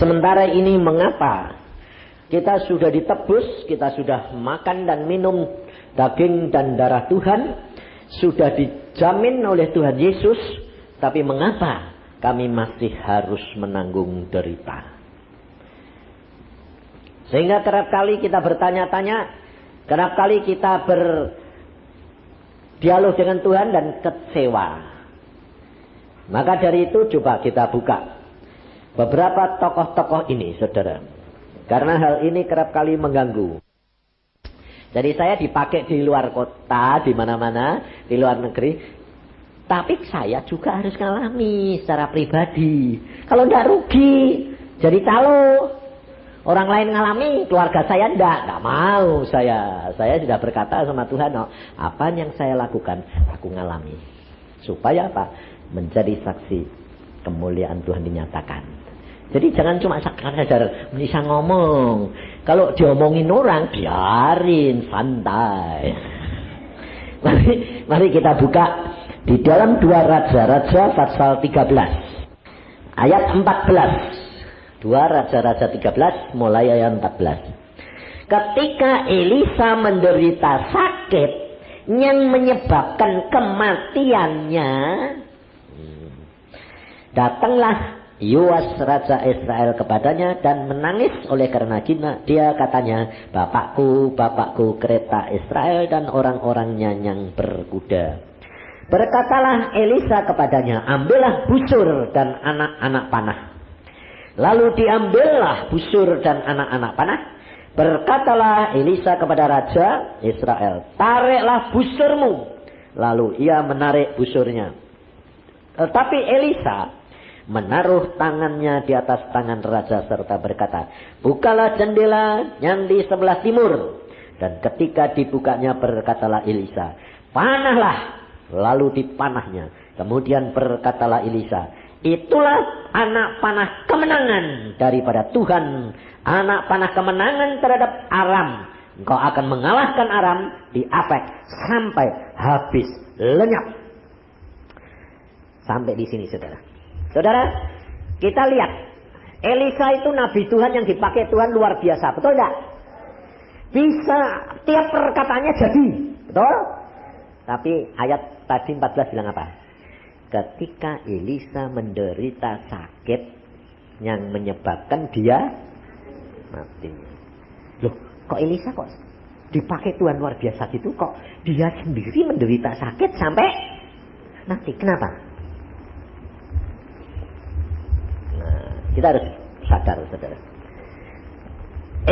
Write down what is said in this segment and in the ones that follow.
Sementara ini mengapa kita sudah ditebus, kita sudah makan dan minum daging dan darah Tuhan, sudah dijamin oleh Tuhan Yesus, tapi mengapa kami masih harus menanggung derita? Sehingga kerap kali kita bertanya-tanya, kerap kali kita berdialog dengan Tuhan dan kecewa. Maka dari itu coba kita buka beberapa tokoh-tokoh ini, saudara. Karena hal ini kerap kali mengganggu. Jadi saya dipakai di luar kota, di mana-mana, di luar negeri. Tapi saya juga harus ngalami secara pribadi. Kalau tidak rugi, jadi calo. Orang lain ngalami, keluarga saya tidak mau. Saya sudah berkata sama Tuhan, oh, apa yang saya lakukan, aku ngalami. Supaya apa? Menjadi saksi kemuliaan Tuhan dinyatakan. Jadi jangan cuma sadar bisa ngomong. Kalau diomongin orang, biarin, santai. Mari kita buka di dalam 2 Raja-Raja pasal 13. Ayat 14. 2 Raja-Raja 13 mulai ayat 14. Ketika Elisa menderita sakit yang menyebabkan kematiannya, datanglah Yoas Raja Israel kepadanya dan menangis oleh karena dia katanya, Bapakku, Bapakku, kereta Israel dan orang-orangnya yang berkuda. Berkatalah Elisa kepadanya, ambillah busur dan anak-anak panah. Lalu diambillah busur dan anak-anak panah. Berkatalah Elisa kepada Raja Israel, tariklah busurmu. Lalu ia menarik busurnya. Tetapi Elisa menaruh tangannya di atas tangan raja serta berkata, bukalah jendela yang di sebelah timur. Dan ketika dibukanya berkatalah Elisa, panahlah. Lalu dipanahnya. Kemudian berkatalah Elisa, itulah anak panah kemenangan daripada Tuhan, anak panah kemenangan terhadap Aram. Engkau akan mengalahkan Aram di Afek sampai habis lenyap. Sampai di sini, saudara. Saudara, kita lihat. Elisa itu nabi Tuhan yang dipakai Tuhan luar biasa. Betul tidak? Bisa tiap perkataannya jadi. Betul? Tapi ayat tadi 14 bilang apa? Ketika Elisa menderita sakit yang menyebabkan dia mati. Loh, kok Elisa kok dipakai Tuhan luar biasa gitu? Kok dia sendiri menderita sakit sampai mati? Kenapa? Kita harus sadar, saudara.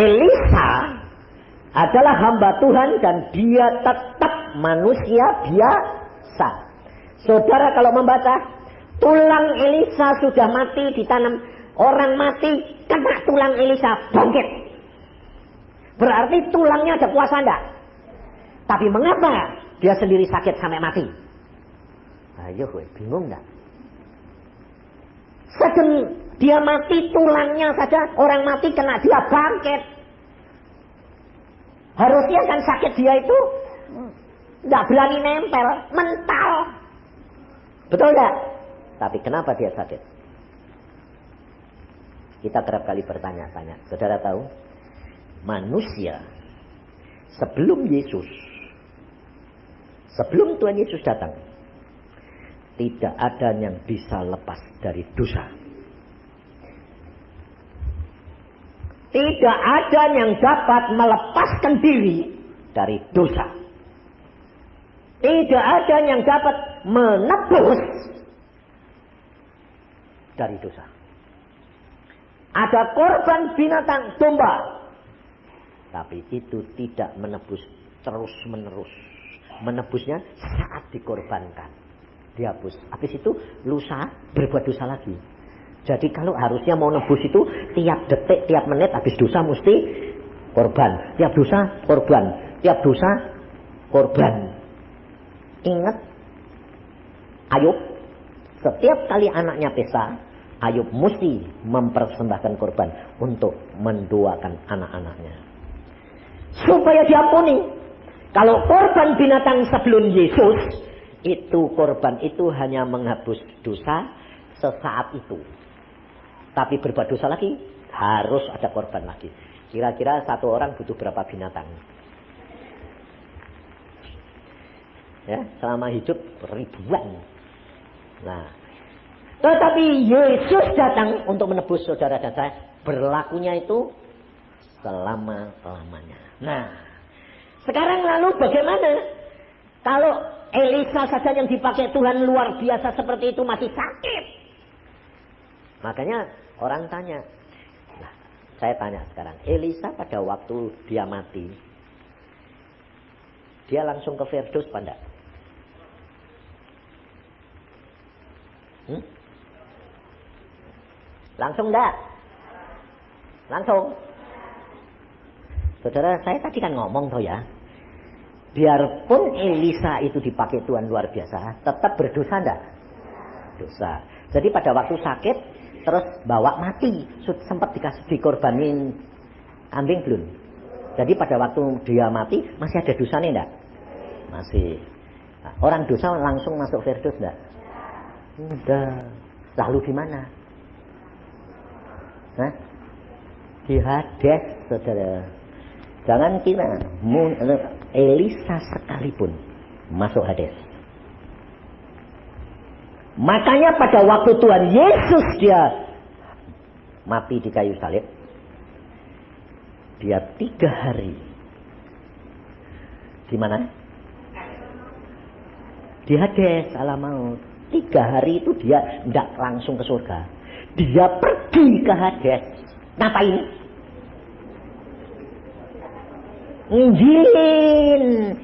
Elisa adalah hamba Tuhan dan dia tetap manusia biasa. Saudara kalau membaca, tulang Elisa sudah mati ditanam. Orang mati, kena tulang Elisa, bangkit. Berarti tulangnya ada kuasa enggak? Tapi mengapa dia sendiri sakit sampai mati? Ayo, bingung enggak? Dia mati tulangnya saja, orang mati kena dia bangkit. Harusnya kan sakit dia itu tidak berani nempel, mental. Betul tidak? Tapi kenapa dia sakit? Kita kerap kali bertanya-tanya. Saudara tahu, manusia sebelum Tuhan Yesus datang, tidak ada yang bisa lepas dari dosa. Tidak ada yang dapat melepaskan diri dari dosa. Tidak ada yang dapat menebus dari dosa. Ada korban binatang domba, tapi itu tidak menebus terus-menerus. Menebusnya saat dikorbankan, dihapus. Habis itu lusa berbuat dosa lagi. Jadi kalau harusnya mau nebus itu tiap detik, tiap menit habis dosa mesti korban. Tiap dosa korban. Tiap dosa korban. Ingat Ayub, setiap kali anaknya pesta, Ayub mesti mempersembahkan korban untuk mendoakan anak-anaknya supaya diampuni. Kalau korban binatang sebelum Yesus, itu korban itu hanya menghapus dosa sesaat itu. Tapi berbuat dosa lagi Harus ada korban lagi. Kira-kira satu orang butuh berapa binatang? Ya, selama hidup ribuan. Nah, tetapi Yesus datang untuk menebus saudara dan saya. Berlakunya itu selama-lamanya. Nah, sekarang lalu bagaimana? Kalau Elisa saja yang dipakai Tuhan luar biasa seperti itu masih sakit. Makanya orang tanya. Nah, saya tanya sekarang. Elisa pada waktu dia mati. Dia langsung ke Firdaus apa enggak? Langsung enggak? Langsung. Saudara, saya tadi kan ngomong toh ya. Biarpun Elisa itu dipakai Tuhan luar biasa, tetap berdosa enggak? Dosa. Jadi pada waktu sakit, terus bawa mati. Sempat dikorbanin kambing belum? Jadi pada waktu dia mati, masih ada dosanya enggak? Masih. Nah, orang dosa langsung masuk Firdaus enggak? Udah. Lalu di mana? Hah? Di Hades, saudara. Jangan kira Elisa sekalipun masuk Hades. Makanya pada waktu Tuhan Yesus dia mati di kayu salib, dia 3 hari di mana? Di Hades, alam maut. 3 hari itu dia tidak langsung ke surga. Dia pergi ke Hades. Ngapain?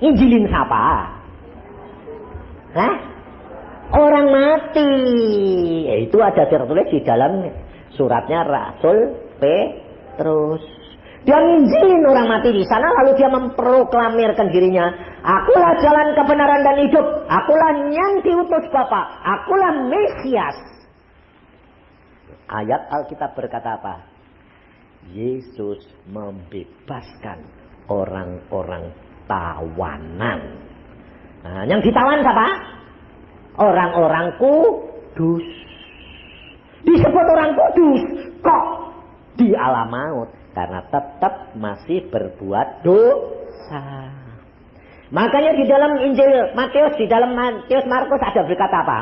Injilin siapa? Hah? Orang mati. Itu ada tertulis di dalam suratnya Rasul Petrus. Dia nginjilin orang mati di sana, lalu dia memproklamirkan dirinya. Akulah jalan kebenaran dan hidup. Akulah yang diutus Bapa. Akulah Mesias. Ayat Alkitab berkata apa? Yesus membebaskan orang-orang tawanan. Nah, yang ditawan siapa? Orang-orang kudus. Disebut orang kudus kok di alam maut karena tetap masih berbuat dosa. Makanya di dalam Injil Matius, di dalam Matius Markus ada berkata apa?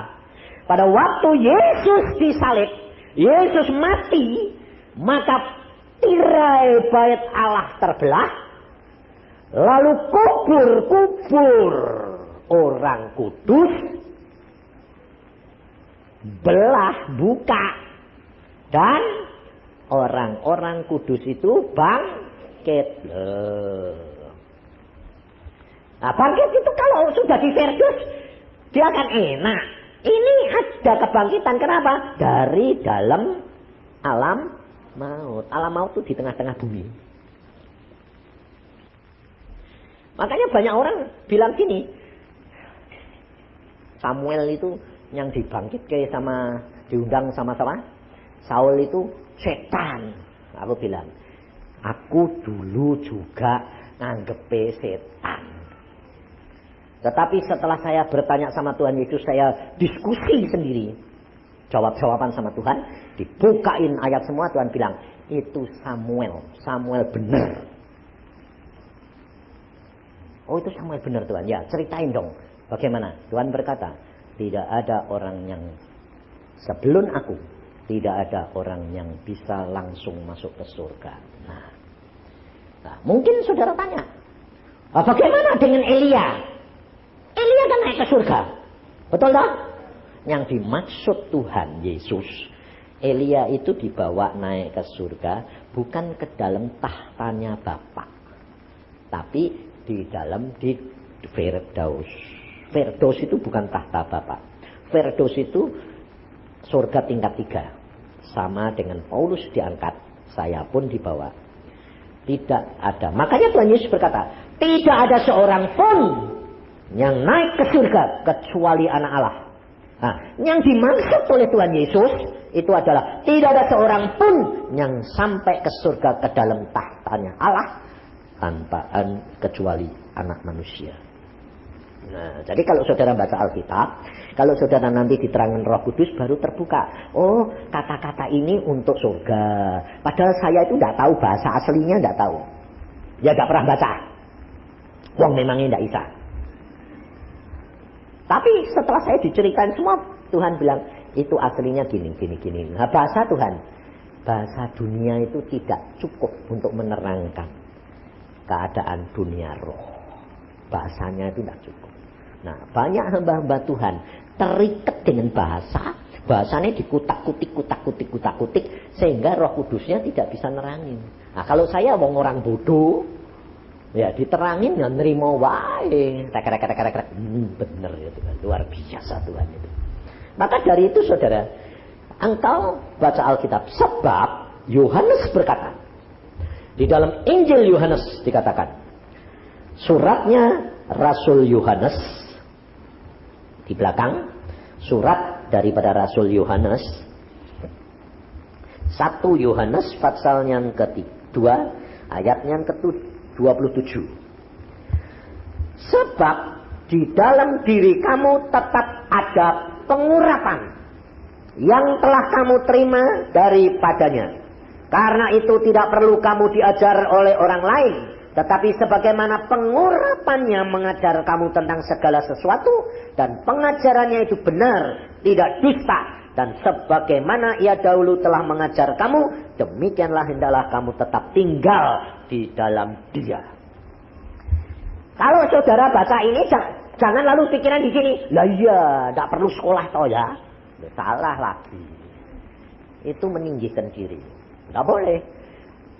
Pada waktu Yesus disalib, Yesus mati, maka tirai bait Allah terbelah, lalu kubur-kubur orang kudus belah buka, dan orang-orang kudus itu bangkit. Nah, bangkit itu kalau sudah di Firdaus dia akan enak. Ini ada kebangkitan, kenapa? Dari dalam alam maut. Alam maut itu di tengah-tengah bumi. Makanya banyak orang bilang gini, Samuel itu yang dibangkitkan sama, diundang sama-sama, Saul itu setan. Aku bilang, aku dulu juga nganggepe setan. Tetapi setelah saya bertanya sama Tuhan Yesus, saya diskusi sendiri. Jawab-jawaban sama Tuhan, dibukain ayat semua, Tuhan bilang, itu Samuel. Samuel benar. Oh, itu Samuel benar Tuhan. Ya, ceritain dong. Bagaimana? Tuhan berkata, tidak ada orang yang sebelum aku, tidak ada orang yang bisa langsung masuk ke surga. Nah, mungkin saudara tanya, bagaimana dengan Elia? Elia kan naik ke surga. Betul tak? Yang dimaksud Tuhan Yesus, Elia itu dibawa naik ke surga bukan ke dalam tahtanya Bapa, tapi di dalam di Firdaus. Firdaus itu bukan tahta Bapa. Firdaus itu surga tingkat 3. Sama dengan Paulus diangkat, saya pun dibawa. Tidak ada. Makanya Tuhan Yesus berkata, tidak ada seorang pun yang naik ke surga kecuali anak Allah. Nah, yang dimaksud oleh Tuhan Yesus itu adalah tidak ada seorang pun yang sampai ke surga ke dalam tahtanya Allah tanpa kecuali anak manusia. Nah, jadi kalau saudara baca Alkitab, kalau saudara nanti diterangkan Roh Kudus baru terbuka. Oh, kata-kata ini untuk surga. Padahal saya itu tidak tahu bahasa aslinya, tidak tahu. Ya tidak pernah baca. Wong memangnya tidak bisa. Tapi setelah saya diceritain semua, Tuhan bilang itu aslinya gini. Nah, bahasa Tuhan, bahasa dunia itu tidak cukup untuk menerangkan keadaan dunia roh. Bahasanya itu tidak cukup. Nah, banyak hamba-hamba Tuhan terikat dengan bahasanya dikutak-kutik, sehingga Roh Kudusnya tidak bisa nerangin. Nah, kalau saya orang bodoh, ya diterangin ya nerimo wae. Bener ya Tuhan, luar biasa Tuhan itu. Maka dari itu saudara, engkau baca Alkitab, sebab Yohanes berkata, di dalam Injil Yohanes dikatakan, suratnya Rasul Yohanes, di belakang surat daripada Rasul Yohanes, 1 Yohanes pasal yang kedua ayat yang ke-27. Sebab di dalam diri kamu tetap ada pengurapan yang telah kamu terima daripadanya. Karena itu tidak perlu kamu diajar oleh orang lain, tetapi sebagaimana pengurapannya mengajar kamu tentang segala sesuatu, dan pengajarannya itu benar, tidak dusta, dan sebagaimana ia dahulu telah mengajar kamu, demikianlah hendaklah kamu tetap tinggal di dalam Dia. Kalau saudara baca ini, jangan lalu pikiran di sini, lah iya, tidak perlu sekolah toh ya. Salah lagi. Itu meninggikan diri. Tidak boleh.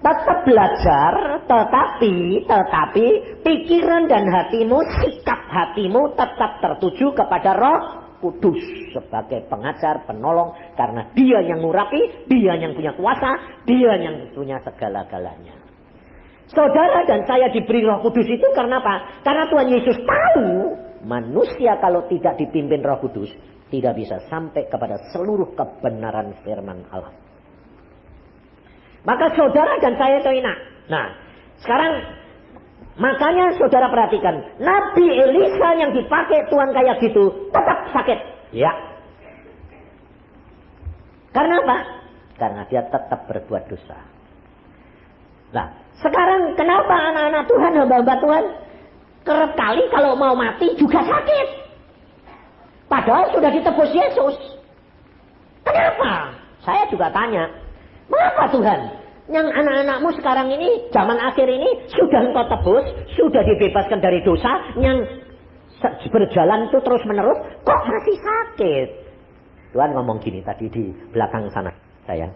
Tetap belajar, tetapi pikiran dan hatimu, sikap hatimu tetap tertuju kepada Roh Kudus sebagai pengajar, penolong, karena Dia yang ngurapi, Dia yang punya kuasa, Dia yang punya segala-galanya. Saudara dan saya diberi Roh Kudus itu karena apa? Karena Tuhan Yesus tahu manusia kalau tidak dipimpin Roh Kudus tidak bisa sampai kepada seluruh kebenaran firman Allah. Maka saudara dan saya itu enak. Nah, sekarang makanya saudara perhatikan, Nabi Elisa yang dipakai Tuhan kayak gitu tetap sakit. Ya. Karena apa? Karena dia tetap berbuat dosa. Nah, sekarang kenapa anak-anak Tuhan, hamba-hamba Tuhan, kerap kali kalau mau mati juga sakit? Padahal sudah ditebus Yesus. Kenapa? Saya juga tanya. Mengapa Tuhan? Yang anak-anakmu sekarang ini, zaman akhir ini, sudah engkau tebus, sudah dibebaskan dari dosa, yang berjalan itu terus menerus, kok masih sakit? Tuhan ngomong gini tadi di belakang sana saya.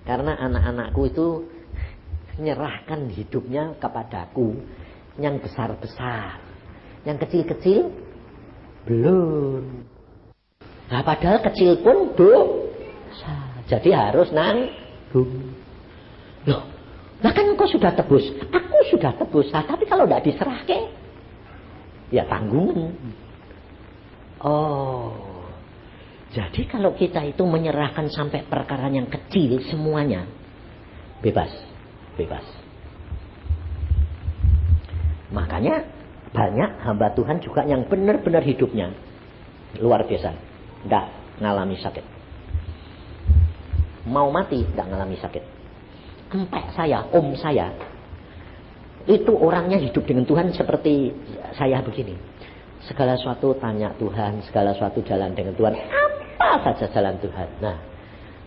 Karena anak-anakku itu menyerahkan hidupnya kepadaku, yang besar-besar. Yang kecil-kecil, belum. Nah, padahal kecil pun dosa. Jadi harus nanggung. Loh, nah kan engkau sudah tebus, aku sudah tebus. Nah, tapi kalau tidak diserahkan, ya tanggung. Oh, jadi kalau kita itu menyerahkan sampai perkara yang kecil semuanya, bebas. Makanya banyak hamba Tuhan juga yang benar-benar hidupnya luar biasa, tidak ngalami sakit. Mau mati tidak ngalami sakit. Empek saya, om saya, itu orangnya hidup dengan Tuhan seperti saya begini. Segala sesuatu tanya Tuhan, segala sesuatu jalan dengan Tuhan, apa saja jalan Tuhan. Nah,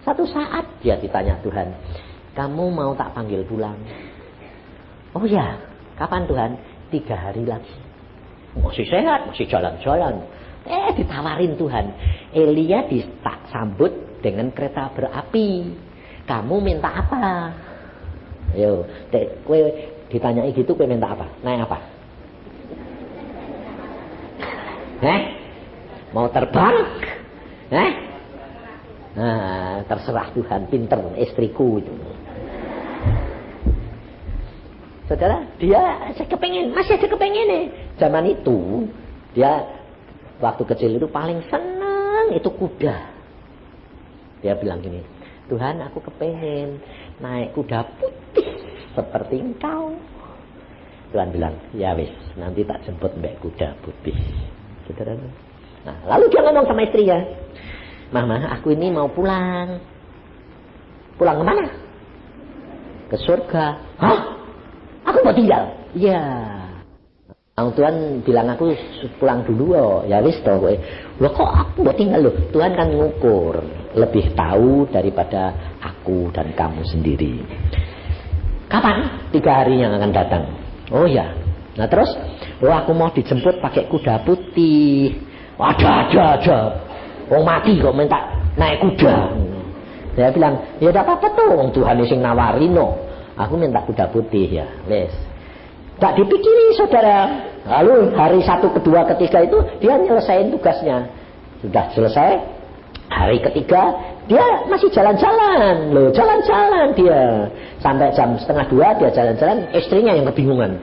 satu saat dia ditanya Tuhan, kamu mau tak panggil pulang? Oh ya, kapan Tuhan? 3 hari lagi. Masih sehat, masih jalan-jalan. Ditawarin Tuhan, Elia tak sambut dengan kereta berapi. Kamu minta apa? Yo, kowe ditanyai gitu, kowe minta apa? Naik apa? Mau terbang? Nah, terserah Tuhan, pinter istriku itu. Saudara, dia masih ada kepengen nih. Zaman itu, dia waktu kecil itu paling senang itu kuda. Dia bilang gini, Tuhan aku kepengen naik kuda putih seperti engkau. Tuhan bilang, ya wis, nanti tak jemput mbak kuda putih. Saudara. Nah, lalu dia ngomong sama istrinya, Mama, aku ini mau pulang. Pulang kemana? Ke surga. Hah? Aku mau tinggal? Iya. Tuhan bilang aku pulang dulu loh. Ya wis toh. Loh kok aku mau tinggal loh? Tuhan kan ngukur, lebih tahu daripada aku dan kamu sendiri. Kapan? 3 hari yang akan datang. Oh ya. Nah terus, aku mau dijemput pakai kuda putih. Ada. Wong mati kok minta naik kuda. Saya bilang, ya tidak apa-apa tuh. Wong Tuhan sing nawarin no. Aku minta kuda putih ya. Wes. Tak dipikiri saudara. Lalu hari 1, kedua, ketiga itu dia nyelesain tugasnya. Sudah selesai. Hari ketiga dia masih jalan-jalan loh, jalan-jalan dia sampai jam 1:30 dia jalan-jalan. Istrinya yang kebingungan,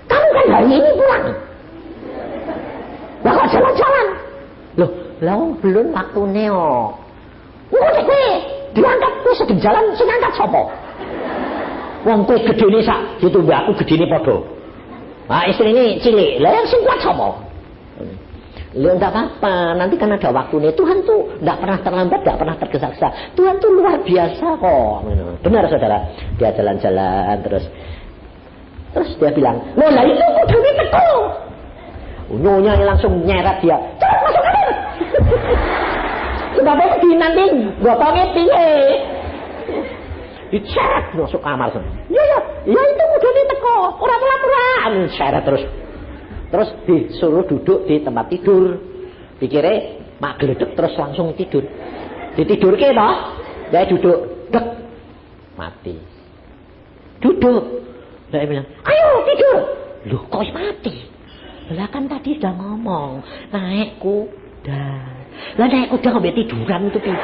kamu kan hari ini pulang, lah kok jalan-jalan? Loh, belum waktu neo. Diangkat kowe sedang jalan sing angkat sapa? Wong kowe gedene sak gitu mbak aku gedene padha. Nah istri ini cilik, lah yang sing kuat sapa? Lu enggak apa-apa, nanti kan ada waktunya. Tuhan tuh enggak pernah terlambat, enggak pernah tergesa-gesa. Tuhan tuh luar biasa kok. Benar saudara. Dia jalan-jalan terus dia bilang, "Loh, lah itu kudu teko." Nyonya langsung nyeret dia. "Cepat masuk kamar." Sebabnya nanti gotongnya piye? Diceret masuk kamar. Ya itu kudu teko. Ora pura-pura. Seret Terus disuruh duduk di tempat tidur. Pikirnya mak geledek terus langsung tidur. Ditidurke toh. Dia duduk, dek. Mati. Duduk. Dia bilang, "Ayo tidur." Loh, kok mati? Lah kan tadi sudah ngomong, naik kuda. Lah naik kuda kok tiduran itu piye?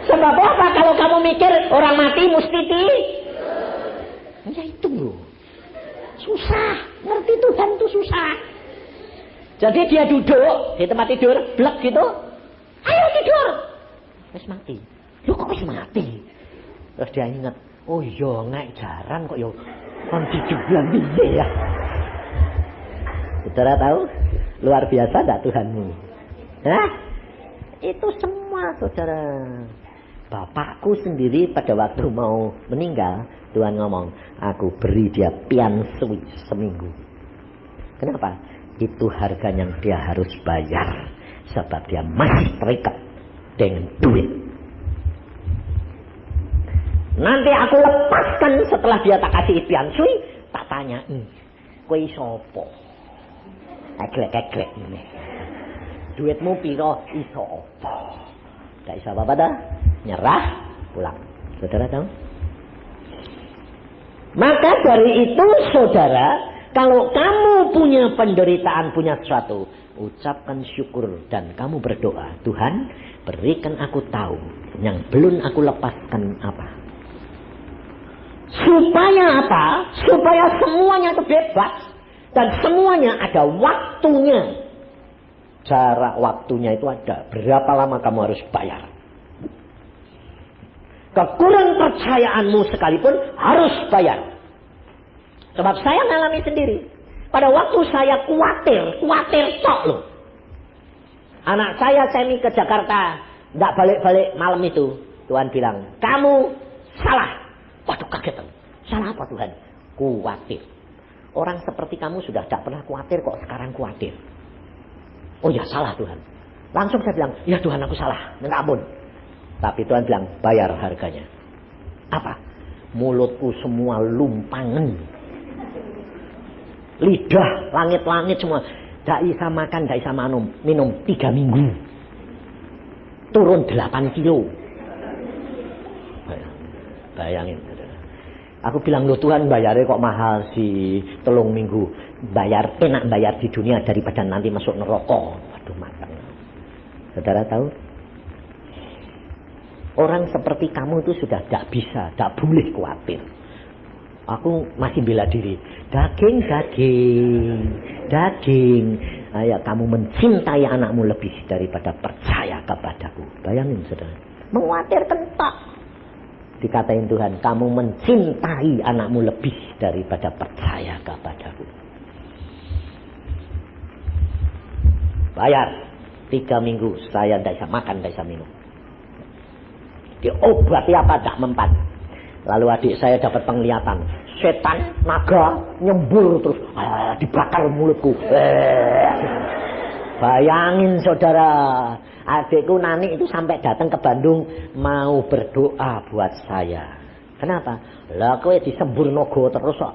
Sebab apa kalau kamu mikir orang mati mesti ya itu loh. Susah, ngerti Tuhan itu susah. Jadi dia duduk di tempat tidur, blek gitu. Ayo tidur. Wis mati. Loh kok wis mati? Terus dia ingat, oh iya naik jaran kok ya kon tiduran piye ya. Saudara tahu luar biasa enggak Tuhanmu? Hah? Itu semua saudara. Bapakku sendiri pada waktu mau meninggal, Tuhan ngomong, aku beri dia piansui seminggu. Kenapa? Itu harga yang dia harus bayar. Sebab dia masih terikat dengan duit. Nanti aku lepaskan setelah dia tak kasih piansui, tak tanya, kowe sopo? Eglek-eglek ini. Duitmu piro iso apa? Tak iso apa-apa dah. Nyerah, pulang. Saudara tahu? Maka dari itu saudara, kalau kamu punya penderitaan, punya sesuatu, ucapkan syukur dan kamu berdoa, Tuhan berikan aku tahu yang belum aku lepaskan apa. Supaya apa? Supaya semuanya itu bebas dan semuanya ada waktunya. Jarak waktunya itu ada. Berapa lama kamu harus bayar? Kekurangan percayaanmu sekalipun harus bayar. Sebab saya ngalami sendiri. Pada waktu saya khawatir tok loh. Anak saya semi ke Jakarta, enggak balik-balik malam itu. Tuhan bilang, kamu salah. Waduh kaget. Salah apa Tuhan? Khawatir. Orang seperti kamu sudah tidak pernah khawatir kok sekarang khawatir. Oh ya salah Tuhan. Langsung saya bilang, ya Tuhan aku salah. Minta ampun. Tapi Tuhan bilang, bayar harganya. Apa? Mulutku semua lumpangan. Lidah, langit-langit semua. Tidak bisa makan, tidak bisa minum 3 minggu. Turun 8 kilo. Bayangin. Aku bilang, loh Tuhan bayarnya kok mahal sih. 3 minggu. Enak bayar di dunia daripada nanti masuk neraka. Waduh makan. Saudara tahu? Orang seperti kamu itu sudah tidak bisa, tidak boleh khawatir. Aku masih bela diri. Daging. Ayo kamu mencintai anakmu lebih daripada percaya kepadaku. Bayangin saudara. Mengkhawatirkan tak. Dikatain Tuhan, kamu mencintai anakmu lebih daripada percaya kepadaku. Bayar 3 minggu saya tidak bisa makan, tidak bisa minum. Diobati apa tak mempan. Lalu adik saya dapat penglihatan, setan naga nyembur terus dibakar mulutku. Bayangin saudara, adikku Nani itu sampai datang ke Bandung mau berdoa buat saya. Kenapa? Lah kowe disembur naga terus kok.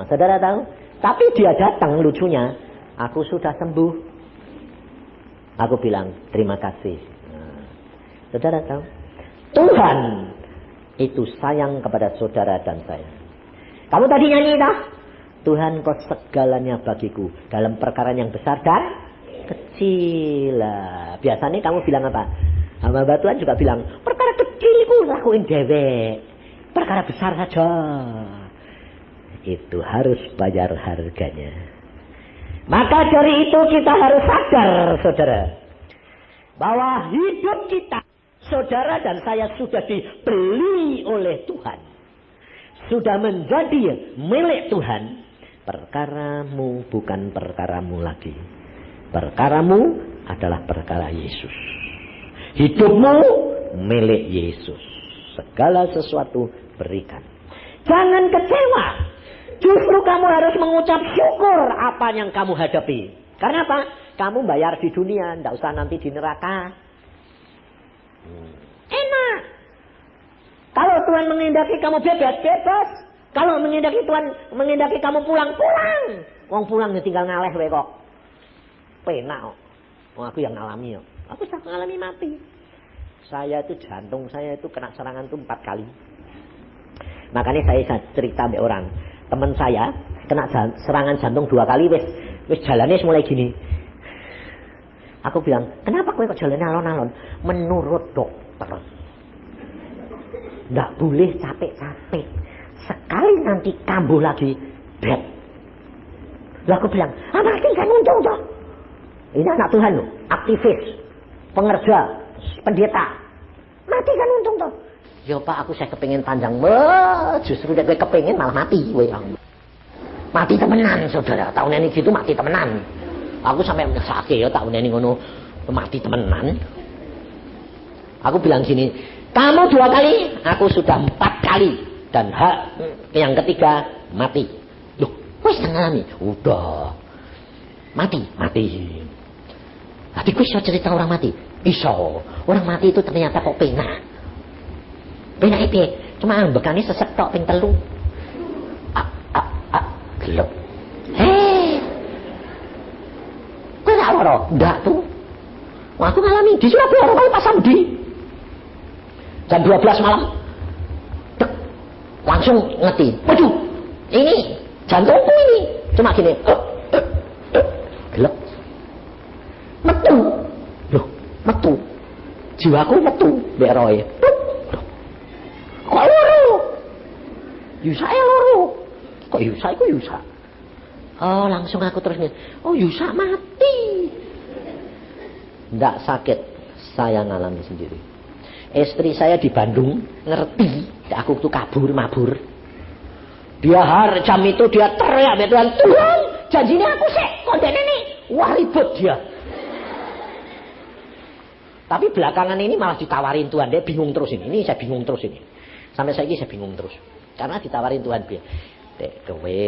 Saudara tahu? Tapi dia datang, lucunya, aku sudah sembuh. Aku bilang terima kasih. Saudara tahu? Tuhan itu sayang kepada saudara dan saya. Kamu tadi nyanyi dah? Tuhan kau segalanya bagiku dalam perkara yang besar dan kecil. Biasanya kamu bilang apa? Hamba Tuhan juga bilang, perkara kecilku lakuin dewek, perkara besar saja itu harus bayar harganya. Maka dari itu kita harus sadar, saudara, bahwa hidup kita, saudara dan saya, sudah dibeli oleh Tuhan, sudah menjadi milik Tuhan. Perkaramu bukan perkaramu lagi. Perkaramu adalah perkara Yesus. Hidupmu milik Yesus. Segala sesuatu berikan. Jangan kecewa. Justru kamu harus mengucap syukur apa yang kamu hadapi. Karena apa? Kamu bayar di dunia, tidak usah nanti di neraka. Enak. Kalau Tuhan mengendaki kamu bebas. Kalau mengendaki Tuhan mengendaki kamu pulang. Wong pulang tinggal ngaleh wae kok. Penak kok. Aku yang ngalami kok. Aku sudah mengalami mati. Saya itu jantung saya itu kena serangan itu 4 kali. Makanya saya cerita sama orang. Teman saya kena serangan jantung 2 kali, wis jalannya mulai gini. Aku bilang, kenapa kowe kok jalannya alon-alon? Menurut dokter, nggak boleh capek-capek. Sekali nanti kambuh lagi, dead. Lalu aku bilang, mati kan untung toh. Ini anak Tuhan loh, aktivis, pengerja, pendeta. Mati kan untung toh. Ya Pak, aku saya kepengen panjang. Justru dia kepengen malah mati. Mati temenan, saudara. Tahun ini gitu mati temenan. Aku sampai sakit ya tahun ini ngono mati temenan. Aku bilang gini, kamu 2 kali, aku sudah 4 kali. Dan yang ketiga mati. Loh, wis ngalami. Udah. Mati. Tapi bisa cerita orang mati. Iso. Orang mati itu ternyata kok penak. Penak itu cuma bekane sesek tok ping 3. Gelap. Kok gak loro? Ndak tuh. Wah, aku ngalami di Surabaya kali Pak Samdi. Jam 12 malam. Dek, langsung ngerti. Waduh, ini jantungku ini. Cuma gini. Gelap. Metu. Loh, metu. Jiwaku metu. Mbak Roy. Kok loro? Yusa loro. Kok Yusa? Oh, langsung aku terus nih. Oh, Yusa mati. Nggak sakit. Saya ngalami sendiri. Istri saya di Bandung ngerti. Aku tuh mabur. Dia jam itu dia teriak. Tuhan, janjinya aku sih. Konten ini. Wah, ribut dia. Tapi belakangan ini malah ditawarin Tuhan. Dia bingung terus ini. Ini saya bingung terus ini. Sampai saya bingung terus. Karena ditawarin Tuhan. Dek, kowe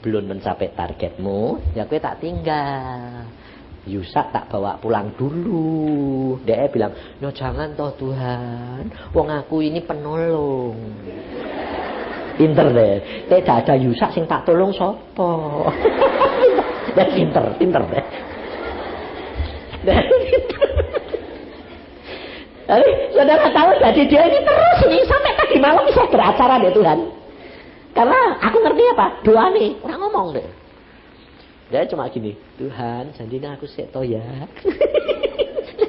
belum mencapai targetmu. Ya kowe tak tinggal. Yusak tak bawa pulang dulu. Dia bilang, no jangan toh Tuhan. Wong aku ini penolong. Pinter deh. Tidak ada Yusak sing tak tolong sopo. Dia pinter deh. Saudara tahu, jadi dia ini terus nih sampai tadi malam bisa beracara deh Tuhan. Karena aku ngerti apa? Doa nih, orang ngomong deh. Dia cuma gini, Tuhan, janjinya aku seto ya.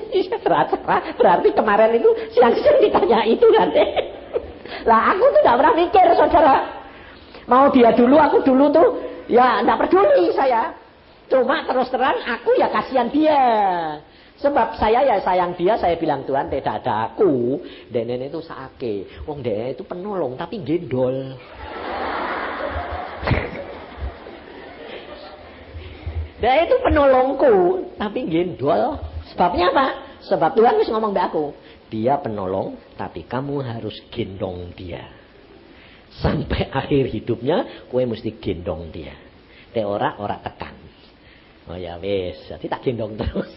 Bisa beracara. Berarti kemarin itu siang-siang ditanya itu kan deh. Lah aku tuh gak pernah mikir, saudara. Mau dia dulu, aku dulu tuh, ya gak peduli saya. Cuma terus terang aku ya kasihan dia. Sebab saya ya sayang dia, saya bilang Tuhan tidak ada aku. Denen itu sakit. Wong dia itu penolong tapi gendol. Dia itu penolongku, tapi gendol. Sebabnya apa? Sebab Tuhan harus ngomong ke aku. Dia penolong, tapi kamu harus gendong dia. Sampai akhir hidupnya, kue mesti gendong dia. Te ora tekan. Oh ya wes, jadi tak gendong terus.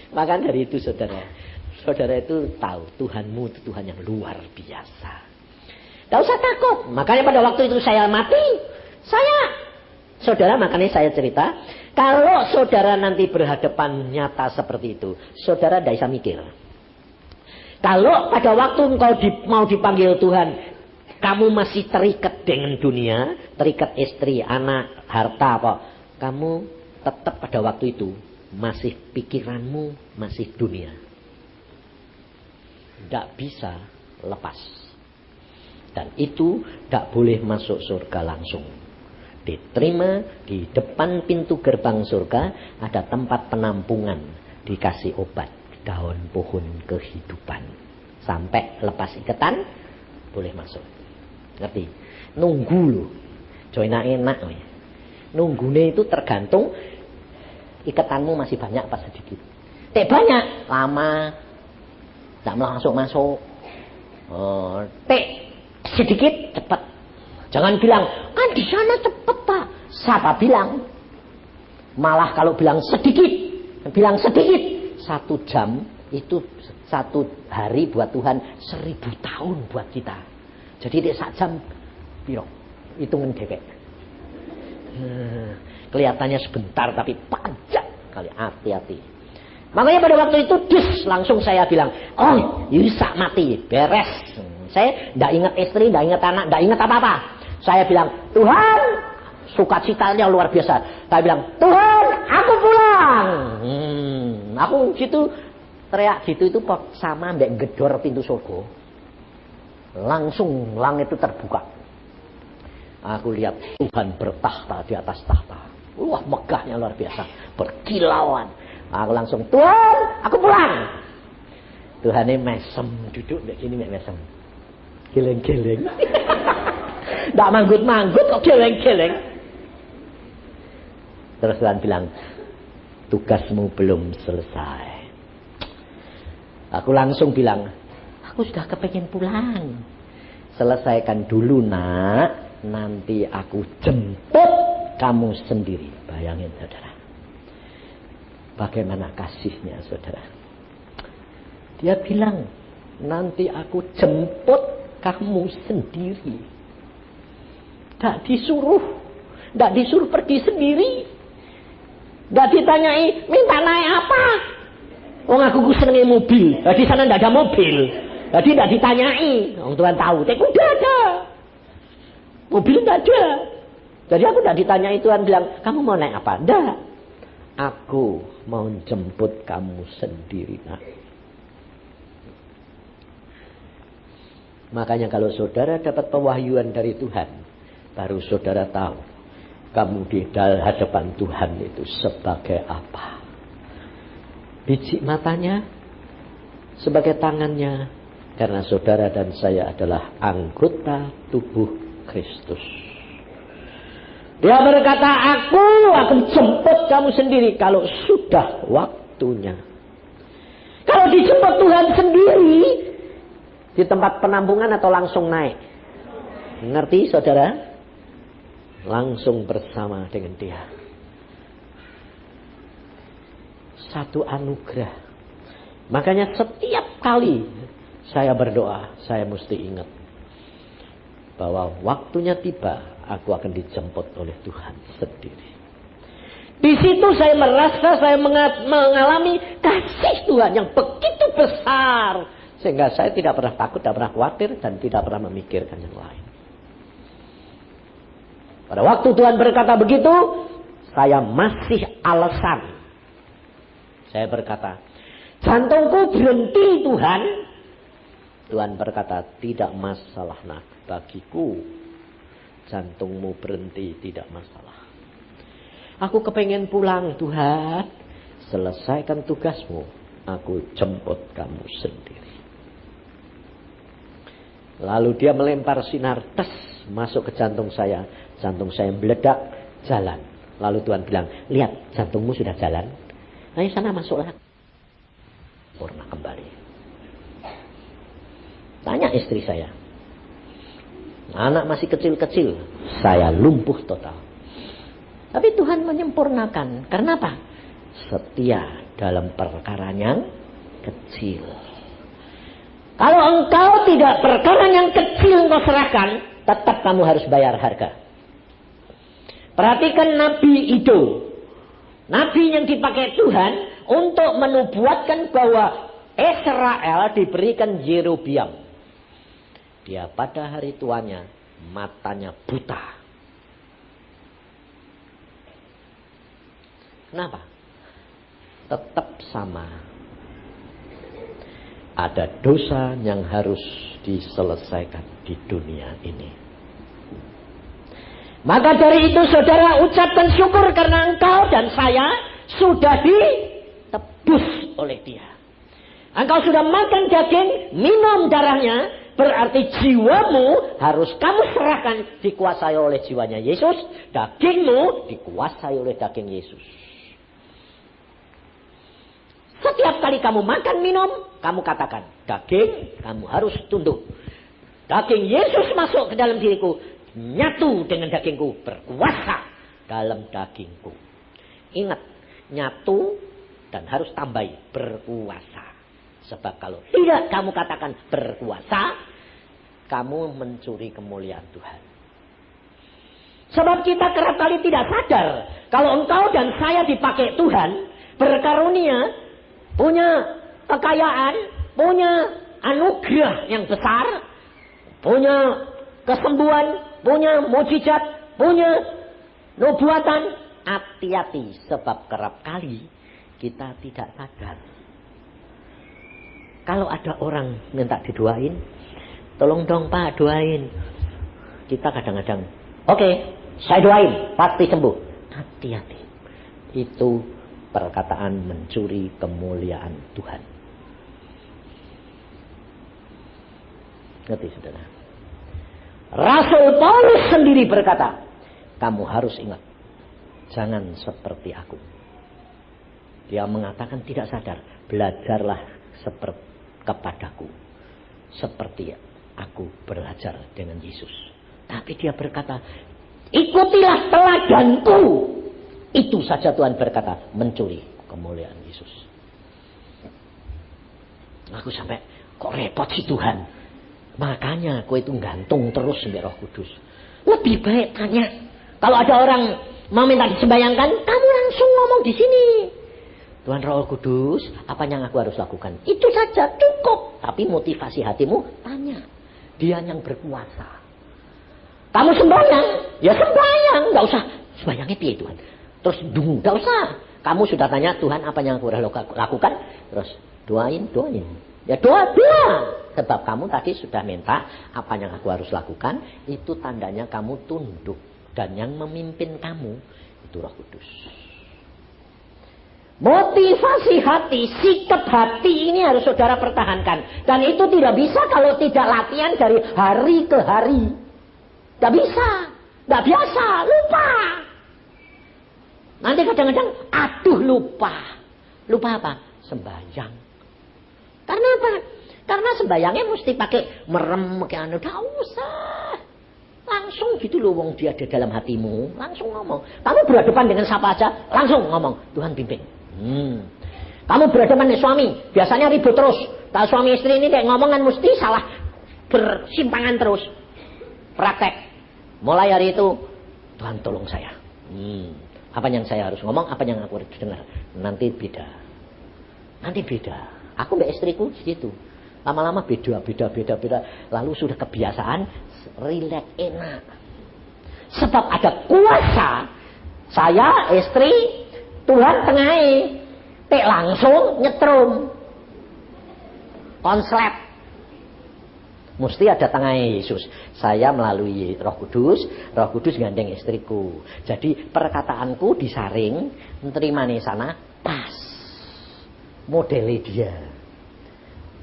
Maka dari itu saudara itu tahu Tuhanmu itu Tuhan yang luar biasa. Tidak usah takut. Makanya pada waktu itu saya mati, saudara, makanya saya cerita, kalau saudara nanti berhadapan nyata seperti itu, saudara tidak bisa mikir. Kalau pada waktu engkau mau dipanggil Tuhan, kamu masih terikat dengan dunia, terikat istri, anak, harta apa, kamu tetap pada waktu itu masih pikiranmu masih dunia. Tidak bisa lepas. Dan itu tidak boleh masuk surga langsung. Diterima di depan pintu gerbang surga, ada tempat penampungan, dikasih obat, daun pohon kehidupan. Sampai lepas ikatan, boleh masuk. Ngerti? Nunggu loh. Joina enak. Nunggune itu tergantung ikatanmu masih banyak apa sedikit. Banyak, lama, tidak langsung masuk. Sedikit, cepat. Jangan bilang, kan di sana cepat Pak. Siapa bilang? Malah kalau bilang sedikit. 1 jam itu 1 hari buat Tuhan 1000 tahun buat kita. Jadi dia 1 jam, piro? Hitungan dewek. Kelihatannya sebentar tapi panjang kali, hati-hati. Makanya pada waktu itu langsung saya bilang, oh bisa mati, beres. Saya tidak ingat istri, tidak ingat anak, tidak ingat apa-apa. Saya bilang, Tuhan, sukacitanya luar biasa. Saya bilang, Tuhan, aku pulang. Aku gitu teriak gitu itu sama mbak gedor pintu surga. Langsung langit itu terbuka. Aku lihat Tuhan bertahta di atas tahta. Wah, megahnya luar biasa, berkilauan. Aku langsung, Tuhan, aku pulang. Tuhannya mesem, duduk di sini mesem. Geleng-geleng. Tidak manggut-manggut kok geleng-geleng. Terus Tuhan bilang, tugasmu belum selesai. Aku langsung bilang, aku sudah kepengen pulang. Selesaikan dulu nak, nanti aku jemput kamu sendiri. Bayangin saudara, bagaimana kasihnya saudara. Dia bilang, nanti aku jemput kamu sendiri. Tidak disuruh pergi sendiri. Tidak ditanyai, minta naik apa? Oh aku seneng mobil. Di sana tidak ada mobil. Jadi tidak ditanyai. Tuhan tahu. Tapi udah ada. Mobil tidak ada. Jadi aku tidak ditanyai. Tuhan bilang, kamu mau naik apa? Tidak. Aku mau jemput kamu sendiri. Nah. Makanya kalau saudara dapat pewahyuan dari Tuhan, baru saudara tahu kamu di hadapan Tuhan itu sebagai apa. Biji matanya sebagai tangannya, karena saudara dan saya adalah anggota tubuh Kristus. Dia berkata, aku akan jemput kamu sendiri kalau sudah waktunya. Kalau dijemput Tuhan sendiri di tempat penampungan atau langsung naik? Ngerti saudara? Langsung bersama dengan dia. Satu anugerah. Makanya setiap kali saya berdoa, saya mesti ingat bahwa waktunya tiba, aku akan dijemput oleh Tuhan sendiri. Di situ saya merasa saya mengalami kasih Tuhan yang begitu besar, sehingga saya tidak pernah takut, tidak pernah khawatir, dan tidak pernah memikirkan yang lain. Pada waktu Tuhan berkata begitu, saya masih alasan. Saya berkata, jantungku berhenti Tuhan. Tuhan berkata, tidak masalah nak, bagiku jantungmu berhenti tidak masalah. Aku kepengen pulang Tuhan. Selesaikan tugasmu, aku jemput kamu sendiri. Lalu dia melempar sinar, tes, masuk ke jantung saya. Jantung saya meledak, jalan. Lalu Tuhan bilang, lihat jantungmu sudah jalan. Ayo sana masuklah. Sempurna kembali. Tanya istri saya. Anak masih kecil-kecil. Saya lumpuh total. Tapi Tuhan menyempurnakan. Karena apa? Setia dalam perkara yang kecil. Kalau engkau tidak perkara yang kecil engkau serahkan, tetap kamu harus bayar harga. Perhatikan Nabi Iddo. Nabi yang dipakai Tuhan untuk menubuatkan bahwa Israel diberikan Yerobiam. Dia pada hari tuanya matanya buta. Kenapa? Tetap sama. Ada dosa yang harus diselesaikan di dunia ini. Maka dari itu saudara ucapkan syukur karena engkau dan saya sudah ditebus oleh dia. Engkau sudah makan daging, minum darahnya, berarti jiwamu harus kamu serahkan dikuasai oleh jiwanya Yesus. Dagingmu dikuasai oleh daging Yesus. Setiap kali kamu makan minum, kamu katakan, daging kamu harus tunduk. Daging Yesus masuk ke dalam diriku, nyatu dengan dagingku, berkuasa dalam dagingku. Ingat, nyatu dan harus tambahi, berkuasa. Sebab kalau tidak kamu katakan berkuasa, kamu mencuri kemuliaan Tuhan. Sebab kita kerap kali tidak sadar, kalau engkau dan saya dipakai Tuhan, berkarunia, punya kekayaan, punya anugerah yang besar, punya kesembuhan, punya mujizat, punya nubuatan. Hati-hati, sebab kerap kali kita tidak sadar. Kalau ada orang minta didoain, tolong dong Pak doain. Kita kadang-kadang, oke, saya doain, pasti sembuh. Hati-hati, itu perkataan mencuri kemuliaan Tuhan. Ngerti saudara? Rasul Paulus sendiri berkata, kamu harus ingat, jangan seperti aku. Dia mengatakan tidak sadar, belajarlah kepadaku seperti aku belajar dengan Yesus. Tapi dia berkata, ikutilah teladanku. Itu saja Tuhan berkata, mencuri kemuliaan Yesus. Aku sampai, kok repot sih Tuhan. Makanya kau itu gantung terus sama Roh Kudus. Lebih baik tanya. Kalau ada orang mau minta disembayangkan, kamu langsung ngomong di sini. Tuhan Roh Kudus, apa yang aku harus lakukan? Itu saja cukup. Tapi motivasi hatimu, tanya. Dia yang berkuasa. Kamu sembahyang, ya sembahyang. Gak usah, sembahyangnya piye Tuhan? Terus gak usah. Kamu sudah tanya Tuhan apa yang aku harus lakukan. Terus doain. Ya doa. Sebab kamu tadi sudah minta apa yang aku harus lakukan. Itu tandanya kamu tunduk. Dan yang memimpin kamu itu Roh Kudus. Motivasi hati, sikap hati ini harus saudara pertahankan. Dan itu tidak bisa kalau tidak latihan dari hari ke hari. Tidak bisa. Tidak biasa. Lupa. Nanti kadang-kadang, aduh lupa. Lupa apa? Sembahyang. Karena apa? Karena sembahyangnya mesti pakai merem, pakai anu. Tidak usah. Langsung gitu loh, wong dia ada dalam hatimu. Langsung ngomong. Kamu berhadapan dengan siapa aja, langsung ngomong. Tuhan pimpin. Kamu berhadapan dengan suami, biasanya ribut terus. Kalau suami istri ini kayak ngomongan mesti salah, bersimpangan terus. Praktek. Mulai hari itu, Tuhan tolong saya. Apa yang saya harus ngomong, apa yang aku harus dengar. Nanti beda. Aku mbak istriku di situ. Lama-lama beda. Lalu sudah kebiasaan, rileks, enak. Sebab ada kuasa. Saya, istri, Tuhan tengahnya. Tek langsung nyetrum. Konslet. Mesti ada tengahnya Yesus. Saya melalui Roh Kudus gandeng istriku. Jadi perkataanku disaring, menerima di sana pas. Modelnya dia.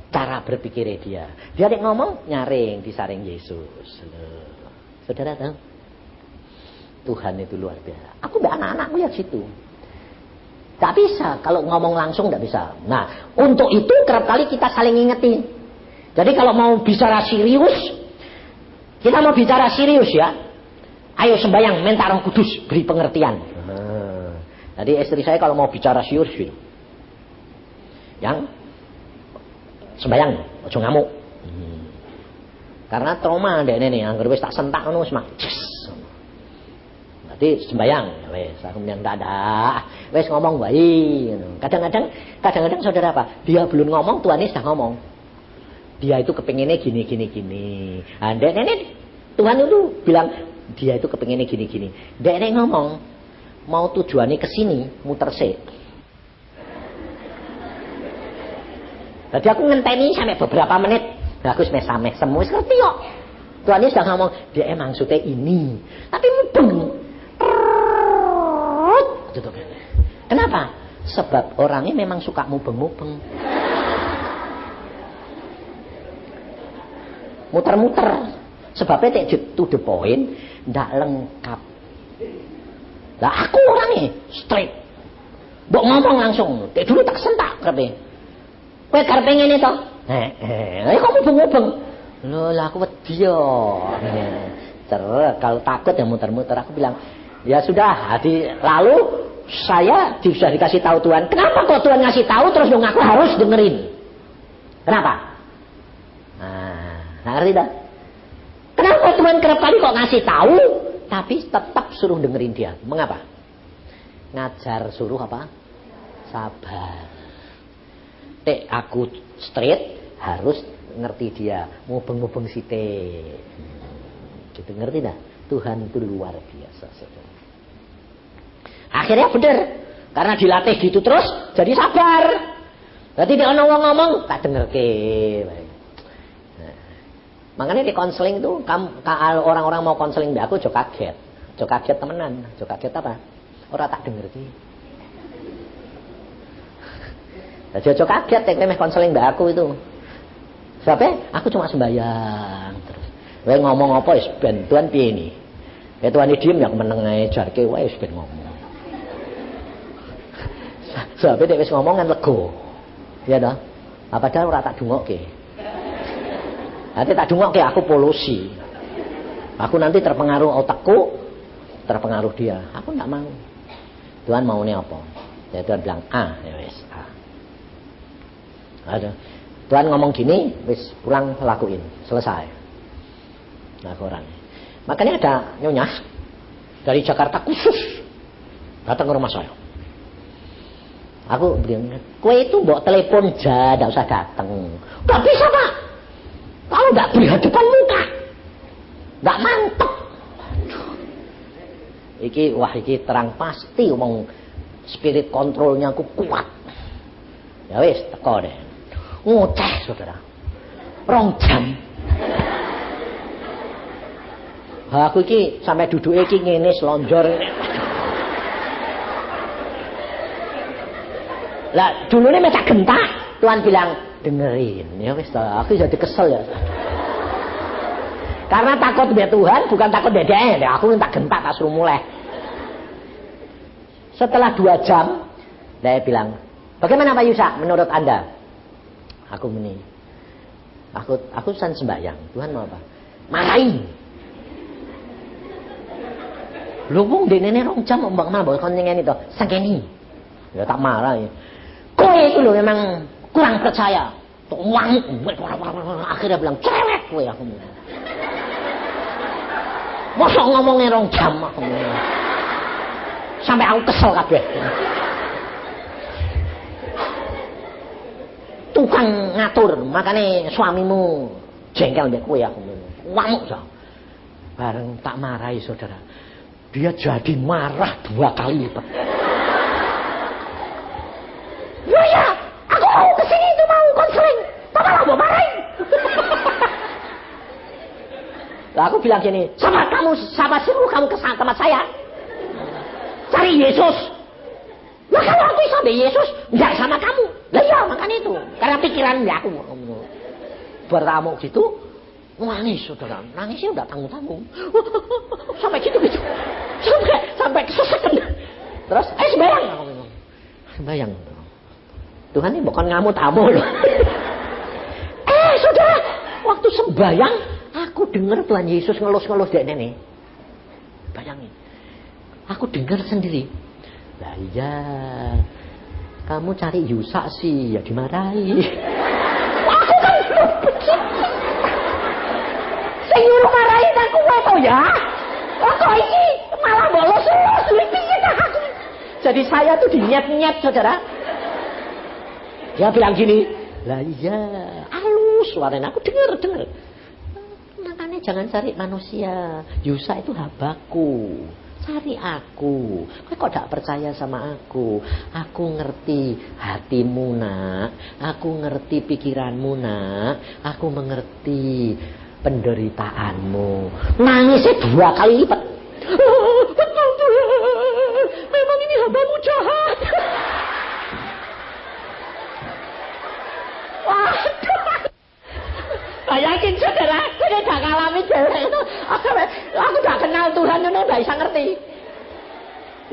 Cara berpikirnya dia. Dia ngomong nyaring, disaring Yesus. Saudara tahu? Tuhan itu luar biasa. Aku dan anak-anakku ya situ. Gak bisa kalau ngomong langsung gak bisa. Nah, untuk itu kerap kali kita saling ingetin. Jadi kalau mau bicara serius, kita mau bicara serius ya. Ayo sembahyang, minta Roh Kudus beri pengertian. Jadi istri saya kalau mau bicara serius gitu. Yang sembahyang, ojo ngamuk. Karena trauma ndek nih, anggere wis tak sentak ngono wis mak. Berarti sembahyang, wes aku yang dadah, wes ngomong baik. Kadang-kadang saudara apa? Dia belum ngomong, Tuhan ini sudah ngomong. Dia itu kepinginnya gini. Dek nenek, Tuhan itu bilang dia itu kepinginnya gini. Dek nenek ngomong, mau tujuannya ke sini, muter sik. Jadi aku ngenteni sampai beberapa menit, bagus mesame semua ngerti kok. Tuhan ini sudah ngomong, dia emang maksudnya ini, tapi mubeng. Kenapa? Sebab orangnya memang suka mubeng-mubeng. Muter-muter. Sebabnya take to the point, ndak lengkap. Lah aku orangnya straight. Mbok ngomong langsung, dulu tak sentak karepe. Kowe karepe ngene to? Ayo kok mubeng-mubeng. Lho lah aku wedi yo. Kalau takut ya muter-muter. Aku bilang, ya sudah, lalu saya sudah dikasih tahu Tuhan. Kenapa kok Tuhan ngasih tahu terus dong aku harus dengerin? Kenapa? Nah, ngerti dah? Kenapa Tuhan kerap kali kok ngasih tahu tapi tetap suruh dengerin dia? Mengapa? Ngajar suruh apa? Sabar. Aku straight harus ngerti dia. Mubeng-mubeng sithik. Gitu ngerti dah? Tuhan itu luar biasa, saudara. Akhirnya bener, karena dilatih gitu terus, jadi sabar. Jadi dia ngomong-ngomong, tak dengerke. Nah, makanya di konseling tuh, kalau orang-orang mau konseling aku, jo kaget temenan, jo kaget apa? Orang tak dengerke. Jadi jo kaget, yang konseling aku itu. Sebabnya aku cuma sembahyang terus. Wae ngomong apa wis ben Tuhan piye ini? Ya Tuhan iki diem ya meneng ae jarke wae wis ben ngomong. Sebab nek wis ngomong kan lega. Ya toh? Padahal ora tak dungokke. Nanti tak dungokke aku polusi. Aku nanti terpengaruh otakku, terpengaruh dia. Aku enggak mau. Tuhan maunya apa? Ya Tuhan bilang A, ya wis A. Ada. Tuhan ngomong gini, wis pulang lakuin, selesai. Nah, orang. Makanya ada nyonya dari Jakarta khusus datang ke rumah saya. Aku bilang, kue itu bawa telepon aja, tidak usah datang. Gak bisa Pak, kalau nggak berhadapan muka, nggak mantep. Iki terang pasti ngomong spirit kontrolnya aku kuat. Ya wis, teko deh. Ngoceh saudara, 2 jam. Aku iki sampai duduk iki ngene selonjor. Lah dulune mecak gentak, Tuhan bilang dengerin. Ya wis aku jadi kesel ya. Karena takut mbek Tuhan, bukan takut mbek dhek. Aku minta gentak tak suruh mulai. Setelah 2 jam, dia bilang, "Bagaimana Pak Yusa menurut Anda?" Aku meni. Aku san sembahyang. Tuhan mau apa? Marahin. Lho wong dene 2 jam mbak mabok kon ngene to. Sangkeni. Ya tak marah ya. Kowe itu lho memang kurang percaya. Tok wang. Akhirnya bilang cewek kowe aku. Mosok ngomongnya 2 jam aku. Sampai aku kesel kabeh. Tukang ngatur, makanya suamimu jengkel mbek kowe aku. Ngamuk ya. Bareng tak marahi saudara. Dia jadi marah 2 kali lipat. Ya, aku mau kesini itu mau konseling. Bapak mau marahin. Lah aku bilang gini, sama suruh kamu ke tempat saya. Cari Yesus. Lah kalau aku sama Yesus, enggak sama kamu. Lah iya makanya itu. Karena pikiran aku. Bertamu gitu, Nangis saudara, nangisnya udah tanggung-tanggung. Sampai gitu. Sampai kesesakan. Terus, sembahyang. Aku bilang, sembahyang. Tuhan ini bukan ngamuk tamu loh. Saudara, waktu sembahyang, aku dengar Tuhan Yesus ngelus-ngelus dek nenek. Bayangin, aku dengar sendiri. Lah iya, kamu cari Yusak sih, ya dimarahi. Aku kan saya nyuruh marahin aku apa ya? Kok ini malah bolos piye ta aku. Jadi saya tuh dinyet-nyet saudara. Dia bilang gini, lah iya, halus suaranya, aku dengar. Makanya jangan cari manusia. Yusa itu habaku. Cari aku. Kok tidak percaya sama aku? Aku ngerti hatimu nak. Aku ngerti pikiranmu nak. Aku mengerti penderitaanmu. Nangisnya 2 kali lipat. Memang ini hambamu jahat. Bayangin saudara, saya gak ngalami cewek itu. Aku gak kenal Tuhan itu gak bisa ngerti.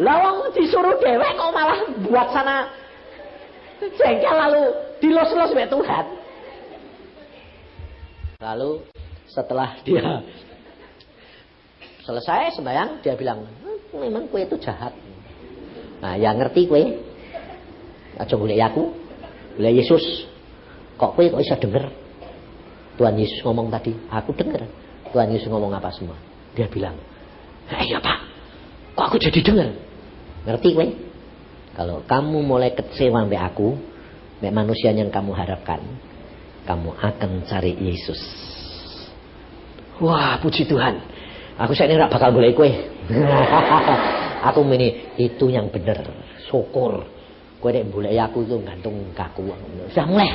Lawang disuruh dewek kok malah buat sana jengkel lalu dilus-lus sama Tuhan. Lalu setelah dia selesai sembahyang, dia bilang, memang kue itu jahat. Nah, ya ngerti kue. Aja golek aku, golek Yesus. Kok kue kok bisa denger Tuhan Yesus ngomong tadi? Aku dengar Tuhan Yesus ngomong apa semua. Dia bilang, iya Pak, kok aku jadi dengar? Ngerti kowe? Kalau kamu mulai kecewa mbak aku, mbak manusia yang kamu harapkan, kamu akan cari Yesus. Wah, puji Tuhan. Aku saya ini gak bakal boleh kowe. Aku ini itu yang benar. Syukur. Kowe nek boleh aku itu gantung kaku. Sudah mulai.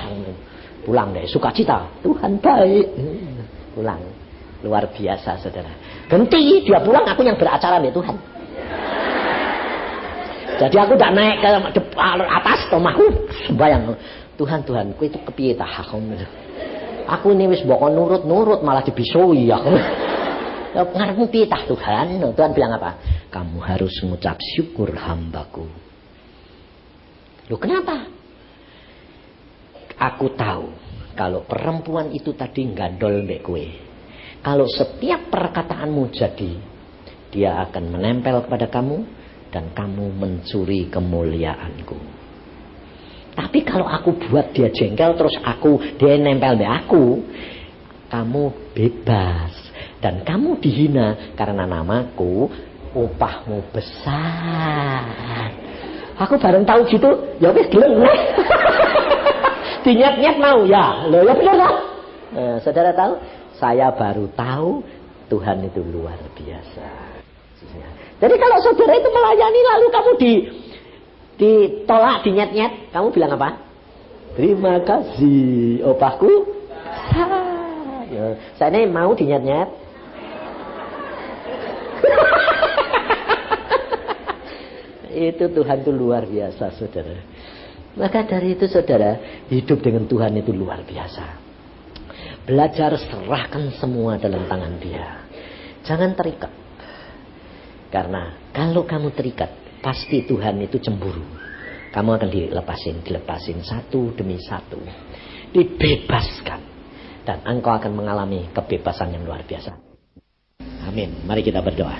Pulang deh, sukacita. Tuhan baik. Pulang. Luar biasa saudara. Ganti dia pulang, aku yang beracara nih Tuhan. Jadi aku udah naik ke atas, tomahku sembayang. Tuhan, aku itu kepiye tah aku. Aku ini wis mbok nurut malah dibisoi aku. Ya ngarepmu piye tah Tuhan? Tuhan bilang apa? Kamu harus mengucap syukur hambaku. Loh kenapa? Aku tahu kalau perempuan itu tadi gandol mbek kowe. Kalau setiap perkataanmu jadi, dia akan menempel kepada kamu dan kamu mencuri kemuliaanku. Tapi kalau aku buat dia jengkel terus dia nempel mbek aku, kamu bebas dan kamu dihina karena namaku, upahmu besar. Aku bareng tahu gitu, ya wis gelem. Dinyat-nyat mau ya, loh ya benar lah. Saudara tahu, saya baru tahu Tuhan itu luar biasa. Jadi kalau saudara itu melayani lalu kamu ditolak, dinyat-nyat, kamu bilang apa? Terima kasih, opahku. Saya ini mau dinyat-nyat. Itu Tuhan itu luar biasa saudara. Maka dari itu saudara, hidup dengan Tuhan itu luar biasa. Belajar serahkan semua dalam tangan Dia. Jangan terikat. Karena kalau kamu terikat, pasti Tuhan itu cemburu. Kamu akan dilepasin satu demi satu. Dibebaskan. Dan engkau akan mengalami kebebasan yang luar biasa. Amin. Mari kita berdoa.